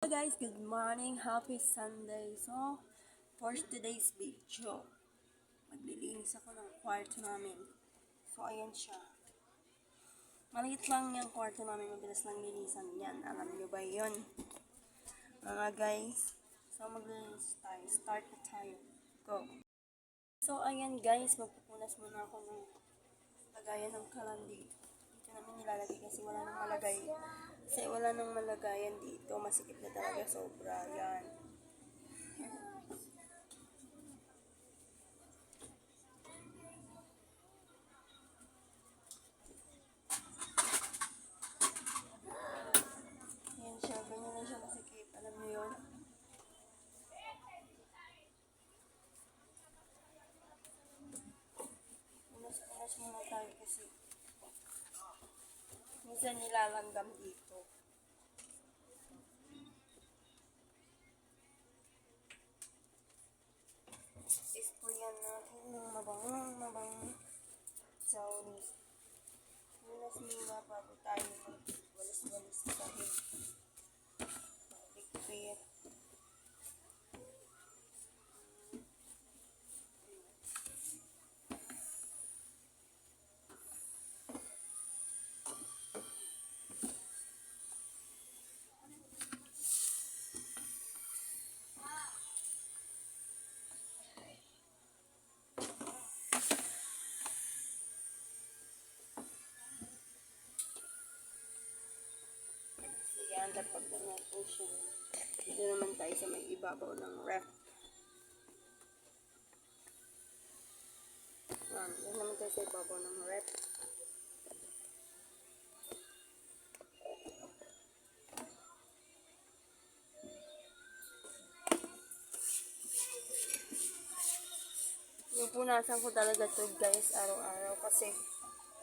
guys, good morning, happy Sunday. So, for today's video, maglilinis ako ng kwarto namin. So, ayan siya. Maliit lang yung kwarto namin, mabilis lang linisan yan. Alam nyo ba yun? Mga guys, so maglilinis tayo. Start na tayo. Go! So, ayan guys, magpupunas muna ako ng lagayan ng kalandi. Dito namin nilalagay kasi wala nang malagay. Kasi wala nang malagayan dito. Masikip na talaga sobra. Yan. Yan siya. Ganyan na siya masikip. Alam niyo yun? Punas muna tayo kasi minsan nilalanggam dito. Ispuyan natin ng mabang saunis. Punas muna bago tayo magwalis-walis sa sahig. Ligpit. Yan, dapat na natin siya. Dito naman tayo sa may ibabaw ng ref. Yan, dito naman tayo sa ibabaw ng ref. Yung punasan ko talaga to guys, araw-araw. Kasi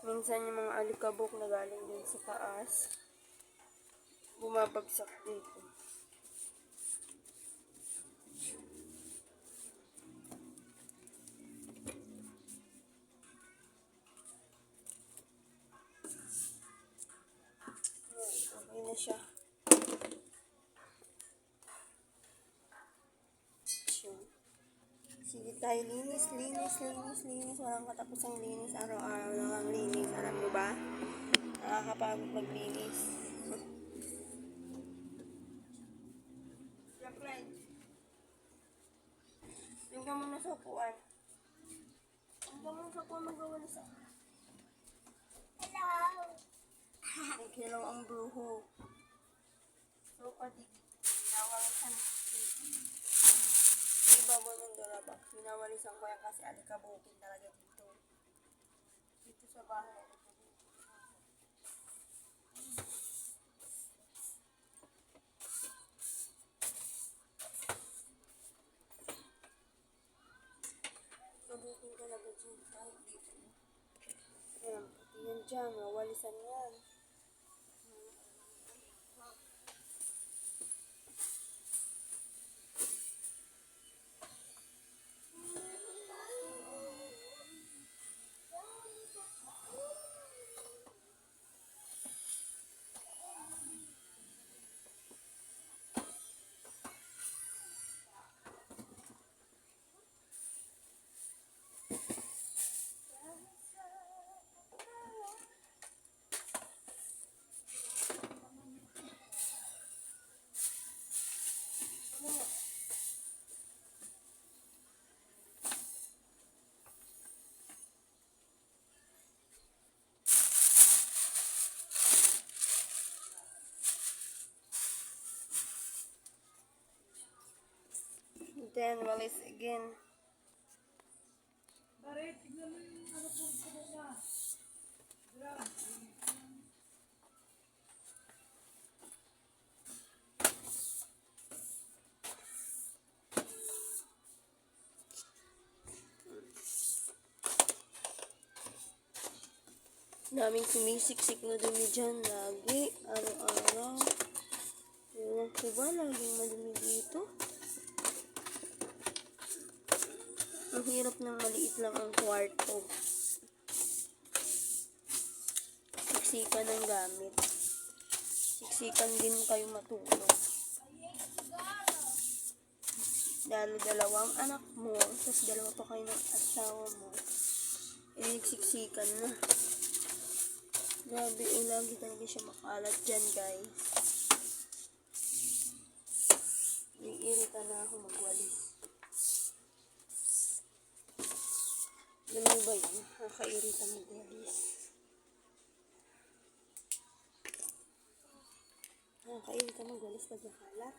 minsan yung mga alikabok na galing din sa taas, bumabagsak dito. Okay na siya. Sige tayo, linis. Walang katapusang linis. Araw-araw lang ang linis. Alam nyo ba? Nakakapagod maglinis. Yung ka muna sa upuan. Magawalis ako. Hello! Naghilaw ang bruho. So, pati nawalisan. Ibabaw ng Durabox. Minawalisan ko yan kasi alikabukin talaga dito. Dito sa bahay. Kabukin talaga dyan. Kahit dito. Ayan, pati yan dyan. Nawalisan yan. Then, walis again. Daming sumisiksik na dumi dyan lagi, araw-araw. Ewan ko ba, laging madumi dito? Ang hirap ng maliit lang ang kwarto. Siksikan ng gamit. Siksikan din kayo matulog. Dalo dalawang anak mo, tapos dalawa pa kayo ng asawa mo. Nagsiksikan na. Grabe, lagi talaga siya makalat dyan, guys. Naiirita na ako magwalis. Alam mo ba yun? Nakakairita magwalis. Nakakairita magwalis pag nakalat.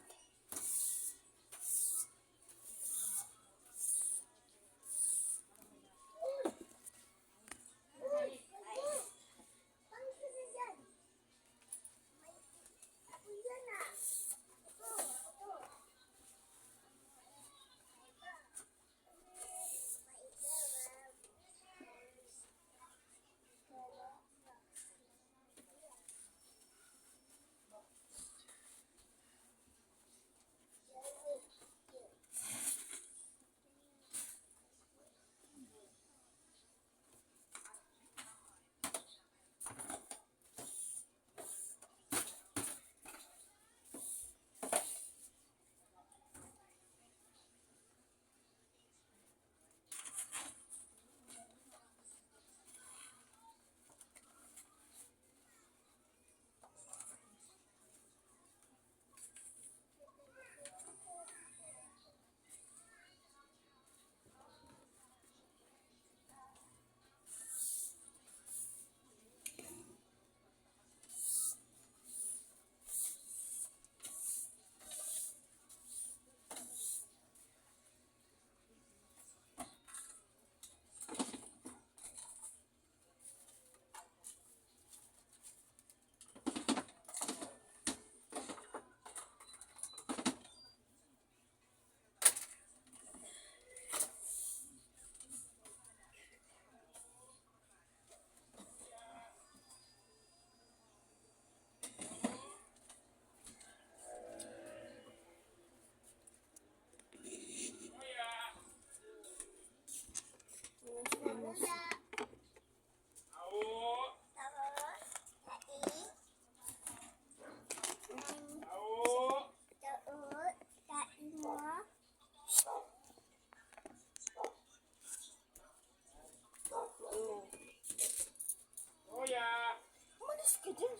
Umalis ka dyan.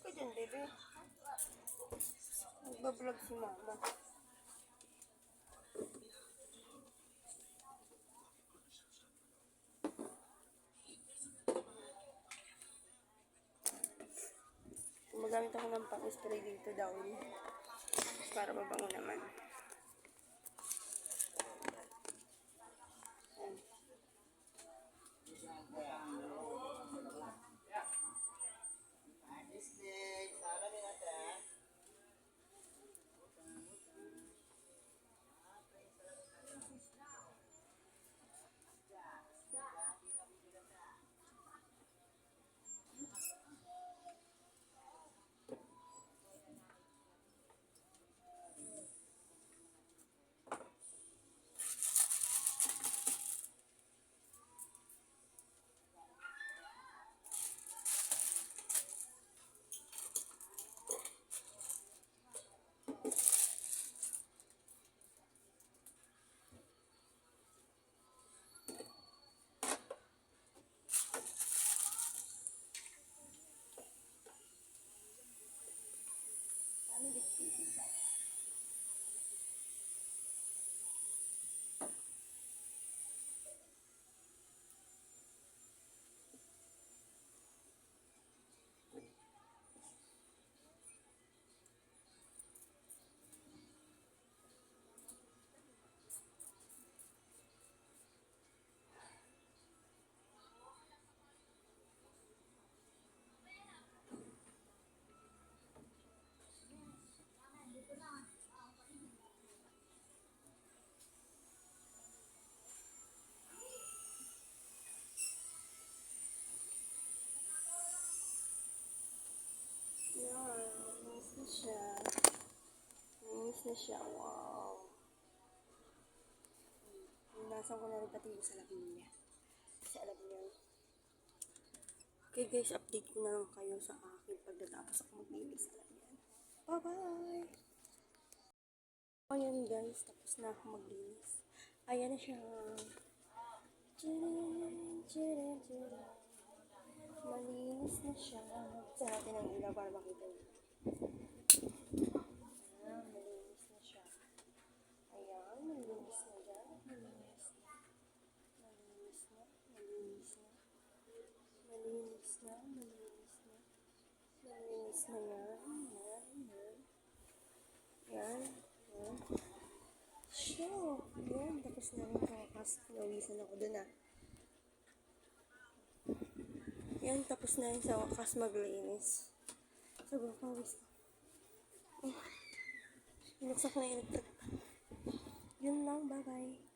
Ka dyan, baby. Nagbablog si mama. Gumagamit ako ng pang-spray dito daw. Para mabango naman. Siya. Wow. Nasaan ko na rin pati yung salamin niya. Kasi alam niya. Okay guys, update ko na lang kayo sa akin pagdatapos ako maglinis. Bye bye! Ayan guys, tapos na ako maglinis. Ayan na siya. Tcharan, tcharan, tcharan. Malinis na siya. Buksan natin ang ilaw para makita niyo. Malinis na siya. Ayan, malinis na dyan. Malinis na. Malinis na. Malinis na. Malinis na. Malinis na. Malinis na yan. Yan. Yan. Yan. Yan. Siya. Yan. Tapos na rin kawakas. Nawisan ako dun ah. Yan. Tapos na rin sa wakas maglinis. Sobrang pawis ko. Binuksan ko na yung electric. Yun lang. Bye-bye.